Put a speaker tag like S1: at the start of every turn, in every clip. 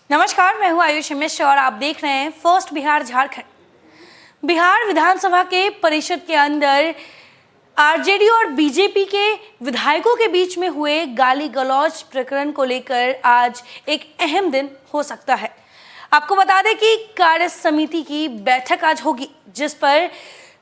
S1: नमस्कार, मैं हूं आयुषी मिश्र और आप देख रहे हैं फर्स्ट बिहार झारखंड। बिहार विधानसभा के परिषद के अंदर आरजेडी और बीजेपी के विधायकों के बीच में हुए गाली गलौज प्रकरण को लेकर आज एक अहम दिन हो सकता है। आपको बता दें कि कार्य समिति की बैठक आज होगी, जिस पर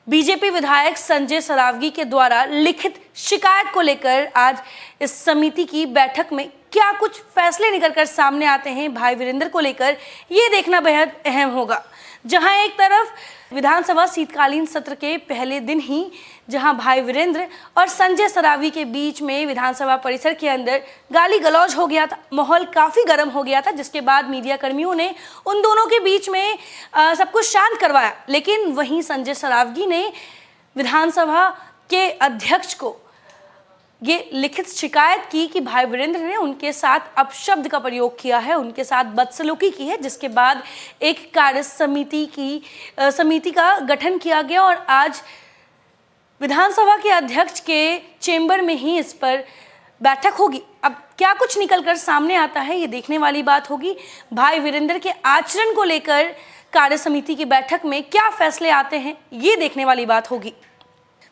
S1: बीजेपी विधायक संजय सरावगी के द्वारा लिखित शिकायत को लेकर आज इस समिति की बैठक में क्या कुछ फैसले निकलकर सामने आते हैं भाई वीरेंद्र को लेकर, ये देखना बेहद अहम होगा। जहां एक तरफ विधानसभा शीतकालीन सत्र के पहले दिन ही जहां भाई वीरेंद्र और संजय सरावगी के बीच में विधानसभा परिसर के अंदर गाली गलौज हो गया था, माहौल काफ़ी गर्म हो गया था, जिसके बाद मीडिया कर्मियों ने उन दोनों के बीच में सब कुछ शांत करवाया। लेकिन वहीं संजय सरावगी ने विधानसभा के अध्यक्ष को ये लिखित शिकायत की कि भाई वीरेंद्र ने उनके साथ अपशब्द का प्रयोग किया है, उनके साथ बदसलूकी की है, जिसके बाद एक कार्य समिति का गठन किया गया और आज विधानसभा के अध्यक्ष के चेंबर में ही इस पर बैठक होगी। अब क्या कुछ निकलकर सामने आता है, ये देखने वाली बात होगी। भाई वीरेंद्र के आचरण को लेकर कार्य समिति की बैठक में क्या फैसले आते हैं, ये देखने वाली बात होगी।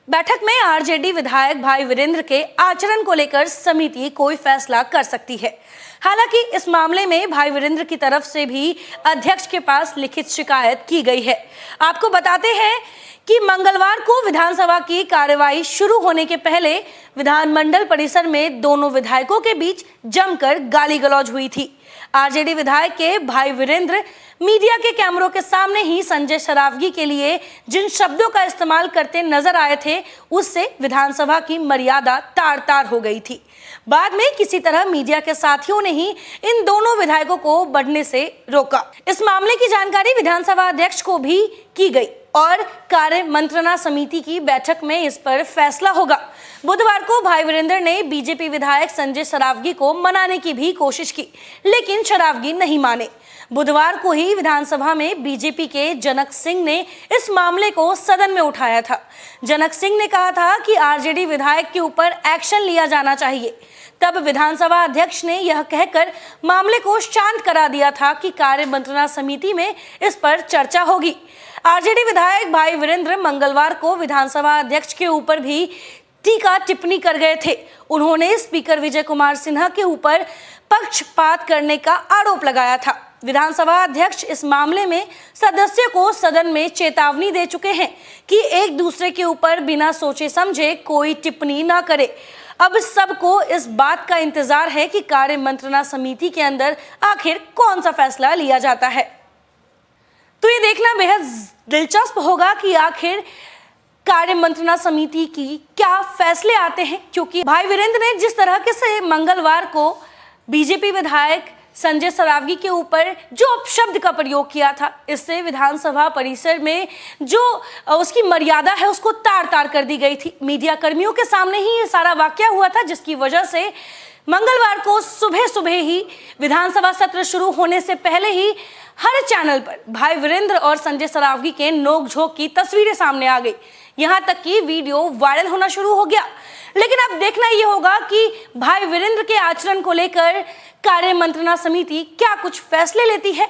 S1: बैठक में आरजेडी विधायक भाई वीरेंद्र के आचरण को लेकर समिति कोई फैसला कर सकती है। हालांकि इस मामले में भाई वीरेंद्र की तरफ से भी अध्यक्ष के पास लिखित शिकायत की गई है। आपको बताते हैं कि मंगलवार को विधानसभा की कार्यवाही शुरू होने के पहले विधानमंडल परिसर में दोनों विधायकों के बीच जमकर गाली गलौज हुई थी। आरजेडी विधायक के भाई वीरेंद्र मीडिया के कैमरों के सामने ही संजय सरावगी के लिए जिन शब्दों का इस्तेमाल करते नजर आए थे, उससे विधानसभा की मर्यादा तार तार हो गई थी। बाद में किसी तरह मीडिया के साथियों ने ही इन दोनों विधायकों को बढ़ने से रोका। इस मामले की जानकारी विधानसभा अध्यक्ष को भी की गई और कार्य मंत्रणा समिति की बैठक में इस पर फैसला होगा। बुधवार को भाई वीरेंद्र ने बीजेपी विधायक संजय सरावगी को मनाने की भी कोशिश की, लेकिन सरावगी नहीं माने। बुधवार को ही विधानसभा में बीजेपी के जनक सिंह ने इस मामले को सदन में उठाया था। जनक सिंह ने कहा था कि आरजेडी विधायक के ऊपर एक्शन लिया जाना चाहिए। तब विधानसभा अध्यक्ष ने यह कहकर मामले को शांत करा दिया था कि कार्य मंत्रणा समिति में इस पर चर्चा होगी। आरजेडी विधायक भाई वीरेंद्र मंगलवार को विधानसभा अध्यक्ष के ऊपर भी टीका टिप्पणी कर गए थे। उन्होंने स्पीकर विजय कुमार सिन्हा के ऊपर पक्षपात करने का आरोप लगाया था। विधानसभा अध्यक्ष इस मामले में सदस्यों को सदन में चेतावनी दे चुके हैं कि एक दूसरे के ऊपर बिना सोचे समझे कोई टिप्पणी न करे। अब सबको इस बात का इंतजार है कि कार्य मंत्रणा समिति के अंदर आखिर कौन सा फैसला लिया जाता है। तो ये देखना बेहद दिलचस्प होगा कि आखिर कार्य मंत्रणा समिति की क्या फैसले आते हैं, क्योंकि भाई वीरेंद्र ने जिस तरह के से मंगलवार को बीजेपी विधायक संजय सरावगी के ऊपर जो अपशब्द का प्रयोग किया था, इससे विधानसभा परिसर में जो उसकी मर्यादा है उसको तार तार कर दी गई थी। मीडिया कर्मियों के सामने ही ये सारा वाकया हुआ था, जिसकी वजह से मंगलवार को सुबह सुबह ही विधानसभा सत्र शुरू होने से पहले ही हर चैनल पर भाई वीरेंद्र और संजय सरावगी के नोकझोंक की तस्वीरें सामने आ गई। यहाँ तक कि वीडियो वायरल होना शुरू हो गया। लेकिन अब देखना ये होगा कि भाई वीरेंद्र के आचरण को लेकर कार्य मंत्रणा समिति क्या कुछ फैसले लेती है।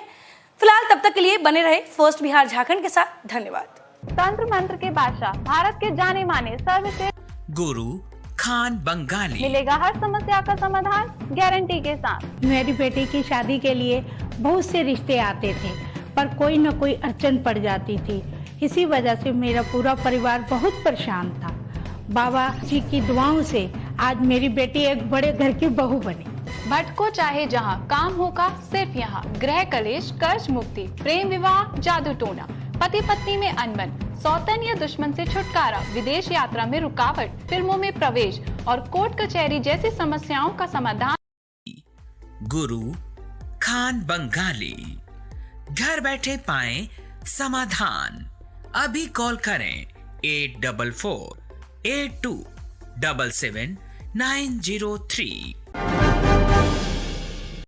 S1: फिलहाल तब तक के लिए बने रहे फर्स्ट बिहार झारखंड के साथ। धन्यवाद।
S2: तंत्र मंत्र के बादशाह, भारत के जाने माने सर्वश्रेष्ठ
S3: गुरु खान बंगाली,
S2: मिलेगा हर समस्या का समाधान गारंटी के साथ।
S4: मेरी बेटी की शादी के लिए बहुत से रिश्ते आते थे, पर कोई न कोई अड़चन पड़ जाती थी। इसी वजह से मेरा पूरा परिवार बहुत परेशान था। बाबा जी की दुआओं से आज मेरी बेटी एक बड़े घर की बहू बनी।
S2: भटको चाहे जहाँ, काम होगा सिर्फ यहाँ। गृह कलेश, कर्ज मुक्ति, प्रेम विवाह, जादू टोना, पति पत्नी में अनबन, सौतन या दुश्मन से छुटकारा, विदेश यात्रा में रुकावट, फिल्मों में प्रवेश और कोर्ट कचहरी जैसी समस्याओं का समाधान।
S3: गुरु खान बंगाली, घर बैठे पाएं समाधान। अभी कॉल करें 8448277903।